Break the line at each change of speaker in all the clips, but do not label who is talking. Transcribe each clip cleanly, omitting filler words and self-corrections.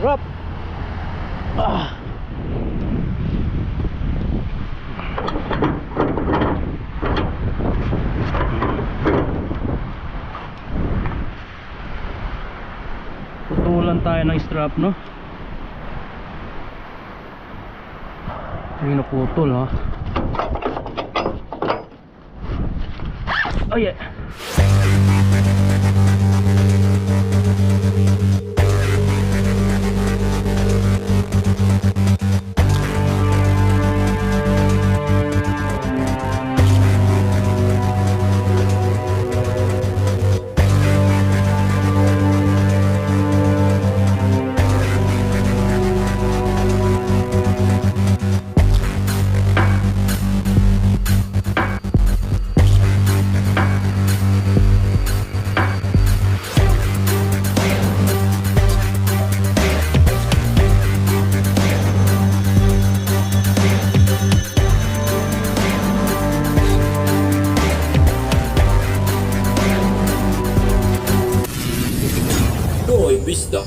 Rob. Ah. Putulan tayo ng strap, no? Yung naputol, ha? Oh yeah.
Vista.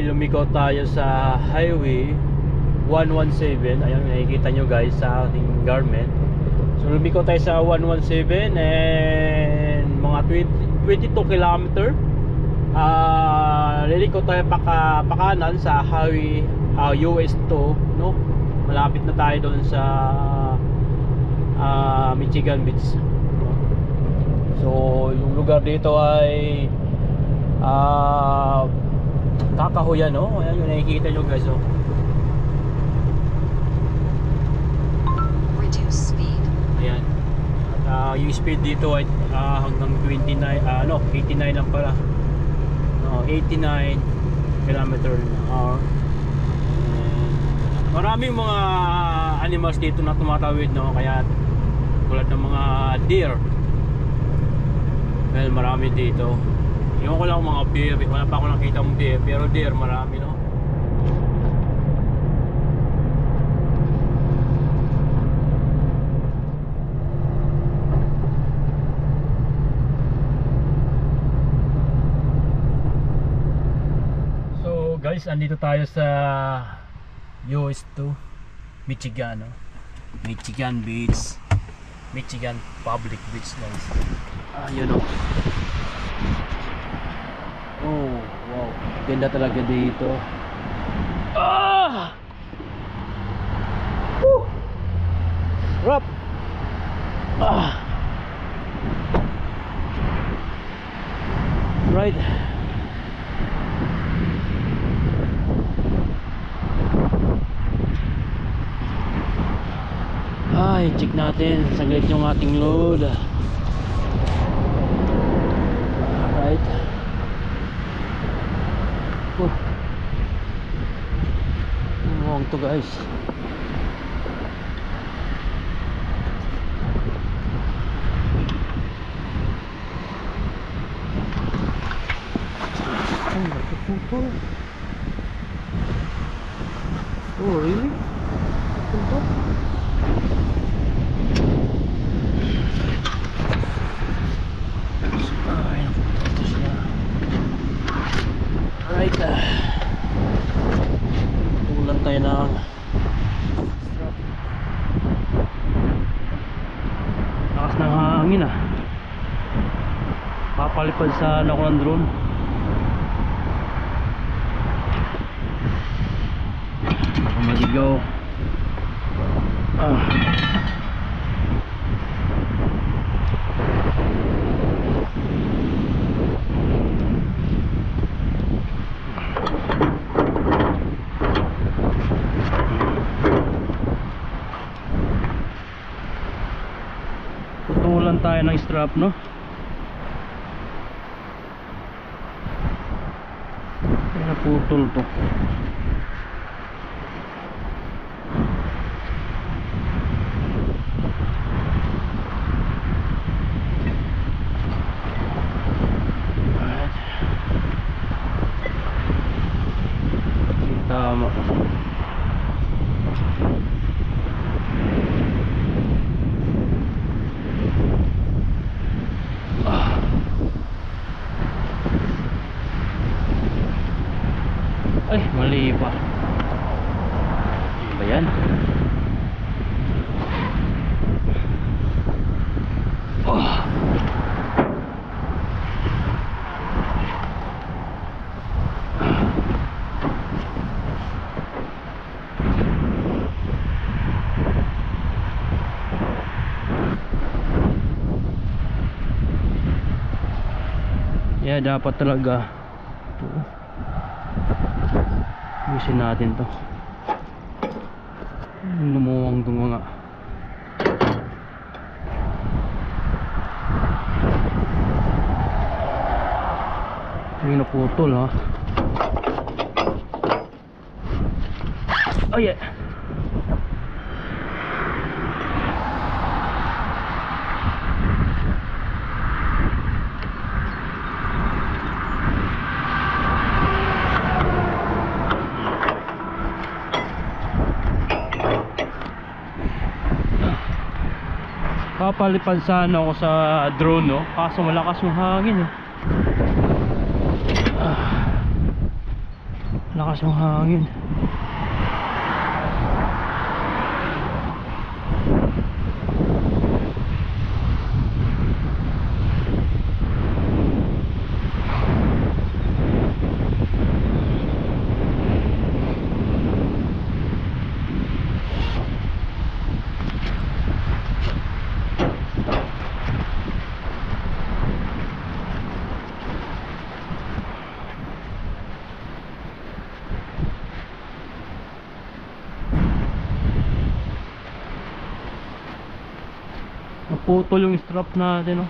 Lumiko tayo sa highway 117. Ayun, nakikita nyo guys sa ating garment. So lumiko tayo sa 117 and mga 22 kilometer. Liliko tayo pakanan sa highway US 2, no? Malapit na tayo doon sa Michigan Beach. So yung lugar dito ay kakahuyan, no? Ayan yung nakikita nyo guys, oh.
Reduce speed.
Ayan. At yung speed dito ay hanggang 89 lang pala. 89 km/h. Maraming mga animals dito na tumatawid, no? Kaya tulad ng mga deer. Well, marami dito. Yung ko lang mga beer, wala pa ako nakita ng beer, pero deer marami, no? So guys, andito tayo sa US 2 Michigan, no? Michigan Beach, Michigan Public Beach, guys. Yun, no? Oh, wow. Ganda talaga dito. Woo! Rough. Right. Check natin saglit yung ating load. Right. Long to guys. Oh really? Right. Tulan tayo ng strap. hangin ah. Papalipad sa ako ng drone. Baka maligaw. Putulan tayo ng strap, no? Ay, naputol to. Alright. Tama. Ay, mali pa. Ano ba yan? Yeah, dapat talaga ito. Usin natin to. Lumuwang itong mga yung naputol ha. Oh yeah. Papalipad sana ako sa drone, no? Kaso malakas yung hangin eh. Malakas yung hangin. Naputol yung strap natin, no?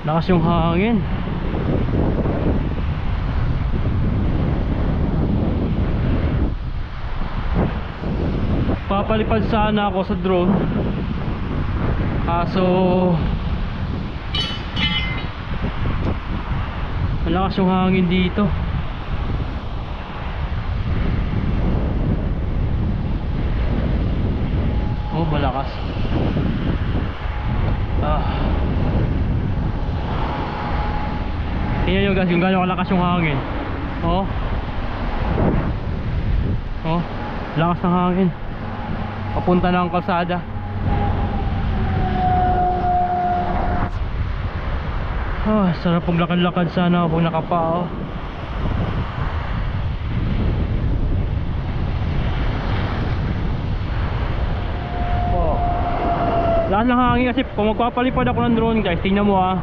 Lakas yung hangin. Papalipad sana ako sa drone, kaso malakas yung hangin dito. Oh, malakas. Tingnan nyo guys kung gaano kalakas yung hangin. Oh, oh, lakas ng hangin papunta ng kalsada. Sarap pong lakad-lakad sana pag nakapao. Lakas ng hangin kasi kung magpapalipad ako ng drone guys, tingnan mo ah.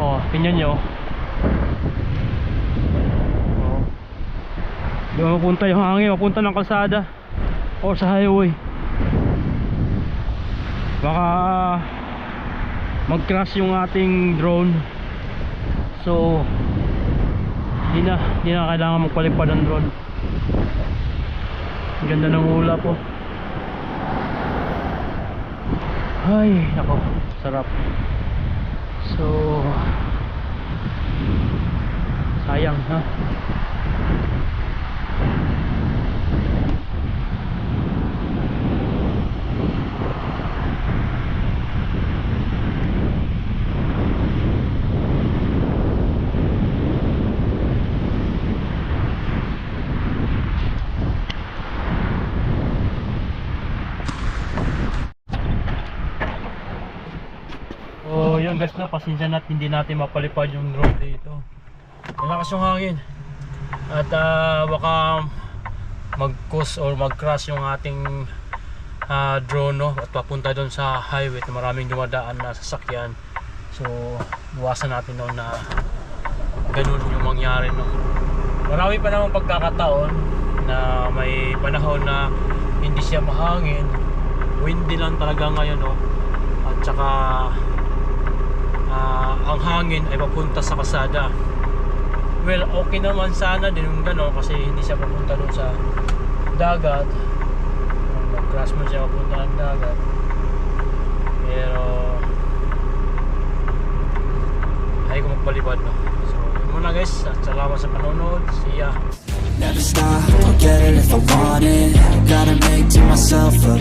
Oh, tingnan nyo. Doon mapunta yung hangin, mapunta ng kalsada o sa highway. Baka mag-crash yung ating drone. So hindi na kailangan magpalipad ng drone. Ang ganda ng ulap po. Ay, nako, sarap. So sayang ha. So yun guys, na pasensya na hindi natin mapalipad yung drone dito. Malakas yung hangin. At baka mag-cause or mag-crash yung ating drone, no? At papunta doon sa highway na maraming dumadaan na sasakyan. So buwasan natin no, na ganun yung mangyari, no? Marami pa naman pagkakataon na may panahon na hindi siya mahangin, windy lang talaga ngayon, no? At saka ang hangin ay papunta sa kalsada. Well, okay naman sana din yung gano'n kasi hindi siya papunta doon sa dagat. Mag-crash mo siya papunta ng dagat. Pero ay ko magpalipad, no? So yun muna guys, at salamat sa panonood. See ya.
Never stop, I'll get it if I want it. Gotta make to myself a